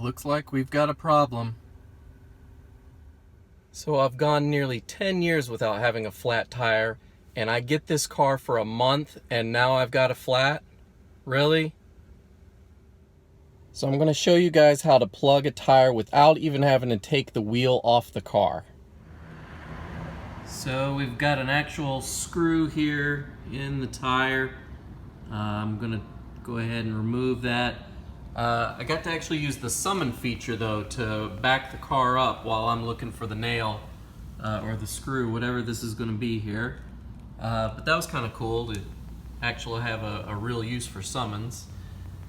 Looks like we've got a problem. So I've gone nearly 10 years without having a flat tire, and I get this car for a month and now I've got a flat? Really? So I'm going to show you guys how to plug a tire without even having to take the wheel off the car. So we've got an actual screw here in the tire. I'm going to go ahead and remove that. I got to actually use the summon feature though to back the car up while I'm looking for the nail or the screw, whatever this is going to be here. But that was kind of cool to actually have a real use for summons.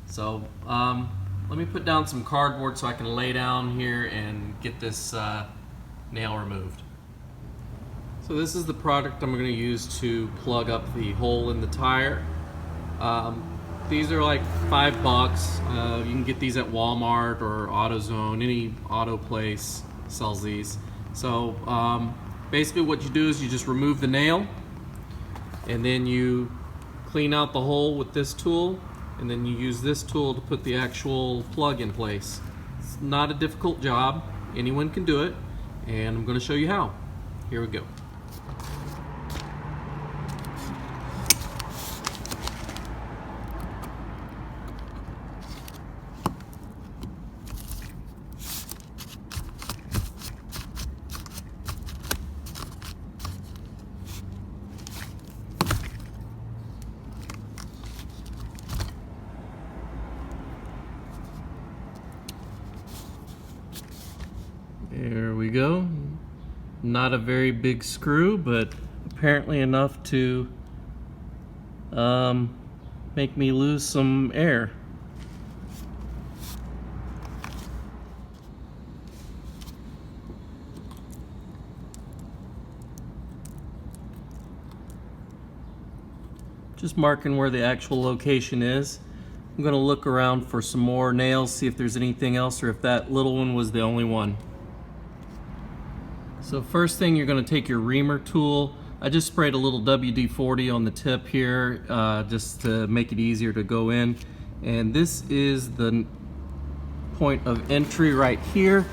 So let me put down some cardboard so I can lay down here and get this nail removed. So this is the product I'm going to use to plug up the hole in the tire. These are like $5. You can get these at Walmart or AutoZone. Any auto place sells these. So basically what you do is you just remove the nail and then you clean out the hole with this tool, and then you use this tool to put the actual plug in place. It's not a difficult job. Anyone can do it, and I'm going to show you how. Here we go. There we go. Not a very big screw, but apparently enough to make me lose some air. Just marking where the actual location is. I'm going to look around for some more nails, see if there's anything else or if that little one was the only one. So first thing, you're going to take your reamer tool. I just sprayed a little WD-40 on the tip here just to make it easier to go in. And this is the point of entry right here.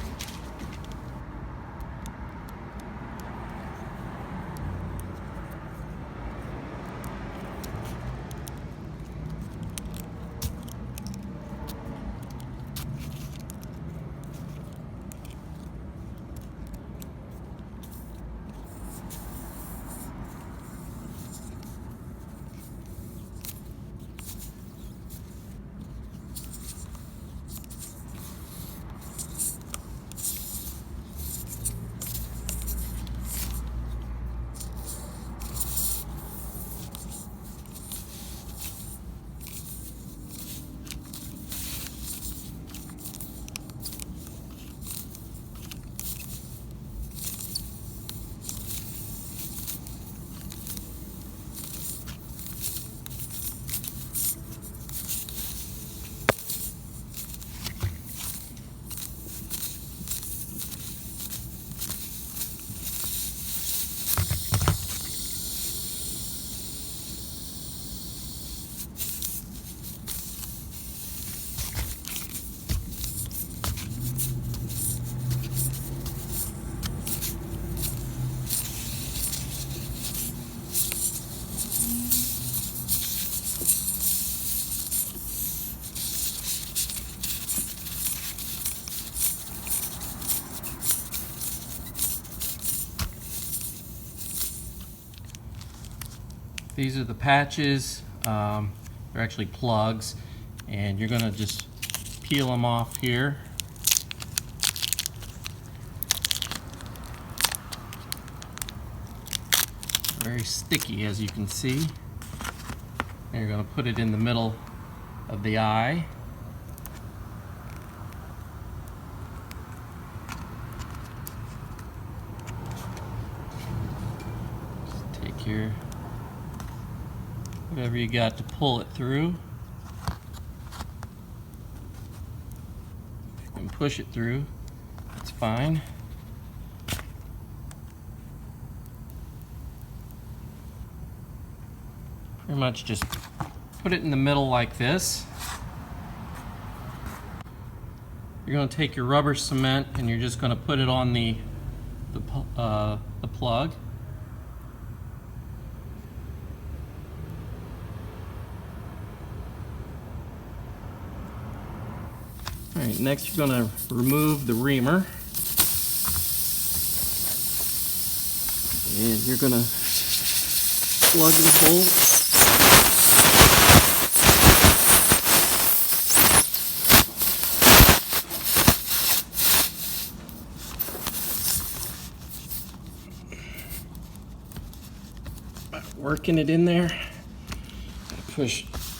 These are the patches. They're actually plugs, and you're gonna just peel them off here. Very sticky, as you can see. And you're gonna put it in the middle of the eye. your whatever you got to pull it through. If you can push it through, that's fine. Pretty much just put it in the middle like this. You're going to take your rubber cement and you're just going to put it on the plug. All right, next you're going to remove the reamer. And you're going to plug the bolts. Working it in there.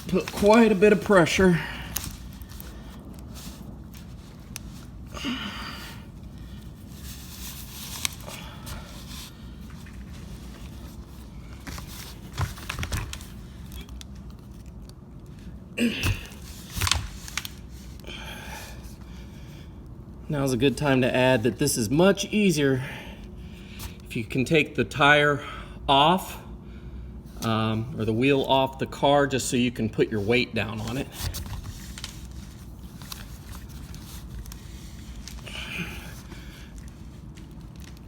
Put quite a bit of pressure. Now's a good time to add that this is much easier if you can take the tire off or the wheel off the car, just so you can put your weight down on it.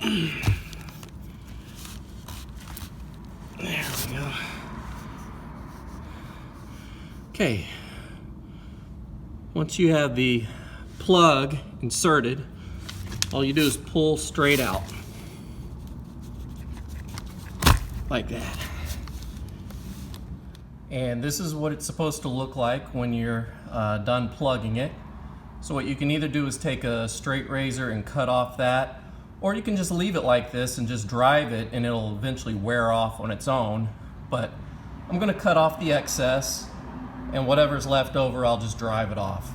There we go. Okay, once you have the plug inserted, all you do is pull straight out like that. And this is what it's supposed to look like when you're done plugging it. So what you can either do is take a straight razor and cut off that, or you can just leave it like this and just drive it and it'll eventually wear off on its own. But I'm going to cut off the excess, and whatever's left over I'll just drive it off.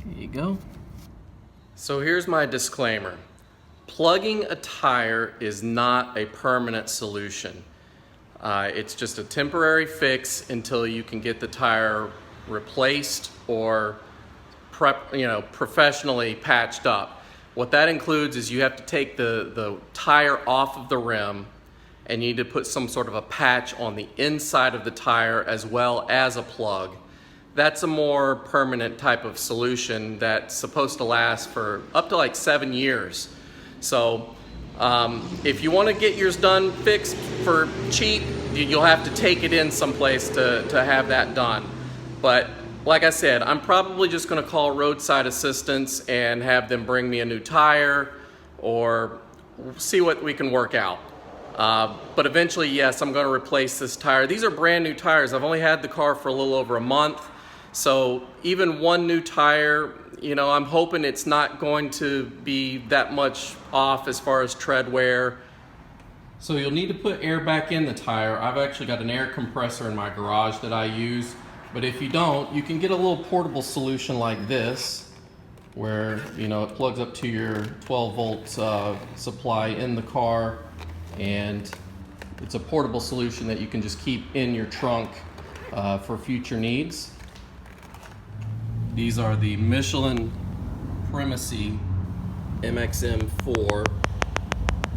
There you go. So here's my disclaimer. Plugging a tire is not a permanent solution. It's just a temporary fix until you can get the tire replaced or professionally patched up. What that includes is you have to take the tire off of the rim, and you need to put some sort of a patch on the inside of the tire as well as a plug. That's a more permanent type of solution that's supposed to last for up to like 7 years. So if you want to get yours done fixed for cheap, you'll have to take it in someplace to have that done. But like I said, I'm probably just going to call roadside assistance and have them bring me a new tire or see what we can work out. But eventually, yes, I'm going to replace this tire. These are brand new tires. I've only had the car for a little over a month. So even one new tire, I'm hoping it's not going to be that much off as far as tread wear. So you'll need to put air back in the tire. I've actually got an air compressor in my garage that I use. But if you don't, you can get a little portable solution like this, where it plugs up to your 12-volt supply in the car, and it's a portable solution that you can just keep in your trunk for future needs. These are the Michelin Primacy MXM4,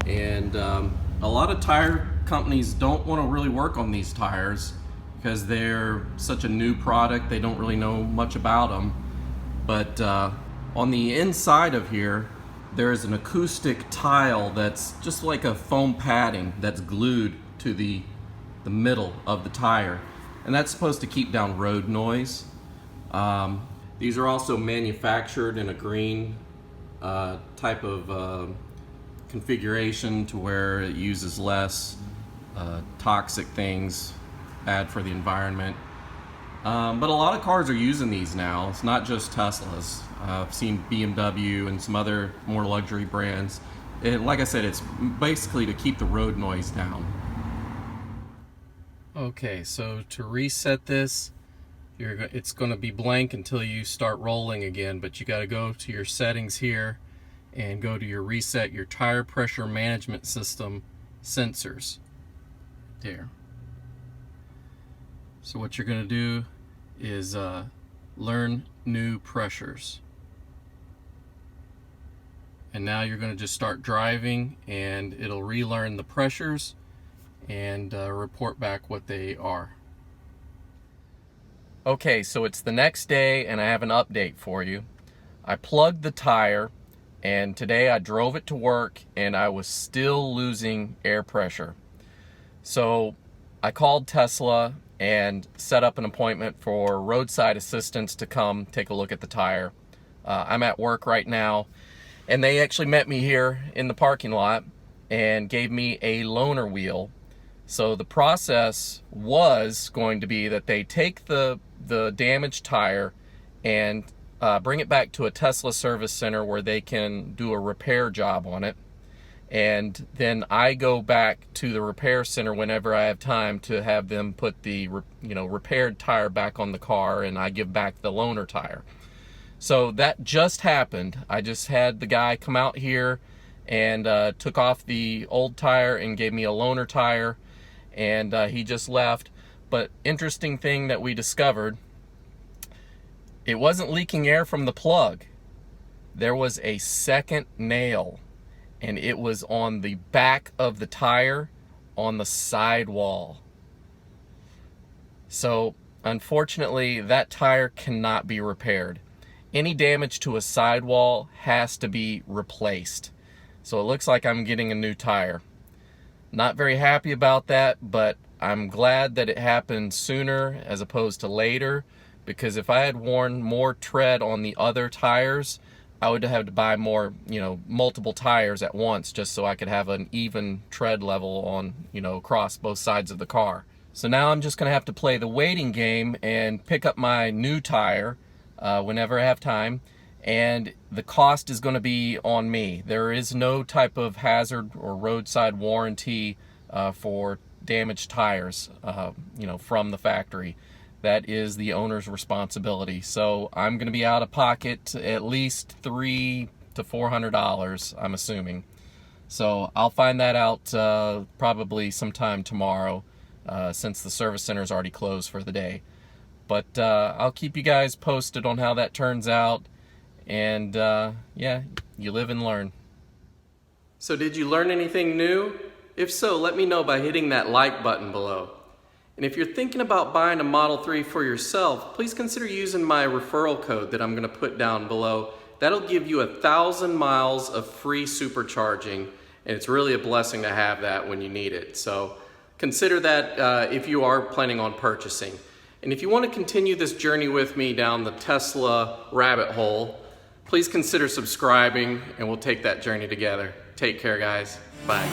and a lot of tire companies don't want to really work on these tires because they're such a new product. They don't really know much about them. But on the inside of here, there's an acoustic tile that's just like a foam padding that's glued to the middle of the tire, and that's supposed to keep down road noise. These are also manufactured in a green type of configuration to where it uses less toxic things bad for the environment. But a lot of cars are using these now. It's not just Teslas. I've seen BMW and some other more luxury brands. Like I said, it's basically to keep the road noise down. Okay, so to reset this, it's going to be blank until you start rolling again, but you got to go to your settings here and go to your reset your tire pressure management system sensors there. So what you're going to do is learn new pressures, and now you're going to just start driving and it'll relearn the pressures and report back what they are. Okay, so it's the next day and I have an update for you. I plugged the tire and today I drove it to work and I was still losing air pressure. So I called Tesla and set up an appointment for roadside assistance to come take a look at the tire. I'm at work right now and they actually met me here in the parking lot and gave me a loaner wheel. So the process was going to be that they take the damaged tire and bring it back to a Tesla service center where they can do a repair job on it. And then I go back to the repair center whenever I have time to have them put the repaired tire back on the car, and I give back the loaner tire. So that just happened. I just had the guy come out here and took off the old tire and gave me a loaner tire, and he just left. But interesting thing that we discovered, it wasn't leaking air from the plug. There was a second nail, and it was on the back of the tire on the sidewall. So unfortunately, that tire cannot be repaired. Any damage to a sidewall has to be replaced. So it looks like I'm getting a new tire. Not very happy about that, but I'm glad that it happened sooner as opposed to later, because if I had worn more tread on the other tires, I would have had to buy more, multiple tires at once just so I could have an even tread level on, across both sides of the car. So now I'm just going to have to play the waiting game and pick up my new tire whenever I have time, and the cost is going to be on me. There is no type of hazard or roadside warranty for damaged tires, from the factory. That is the owner's responsibility. So I'm going to be out of pocket at least $300 to $400, I'm assuming. So I'll find that out probably sometime tomorrow, since the service center is already closed for the day. But I'll keep you guys posted on how that turns out. And yeah, you live and learn. So did you learn anything new? If so, let me know by hitting that like button below. And if you're thinking about buying a Model 3 for yourself, please consider using my referral code that I'm going to put down below. That'll give you 1,000 miles of free supercharging, and it's really a blessing to have that when you need it. So consider that if you are planning on purchasing. And if you want to continue this journey with me down the Tesla rabbit hole, please consider subscribing and we'll take that journey together. Take care, guys. Bye.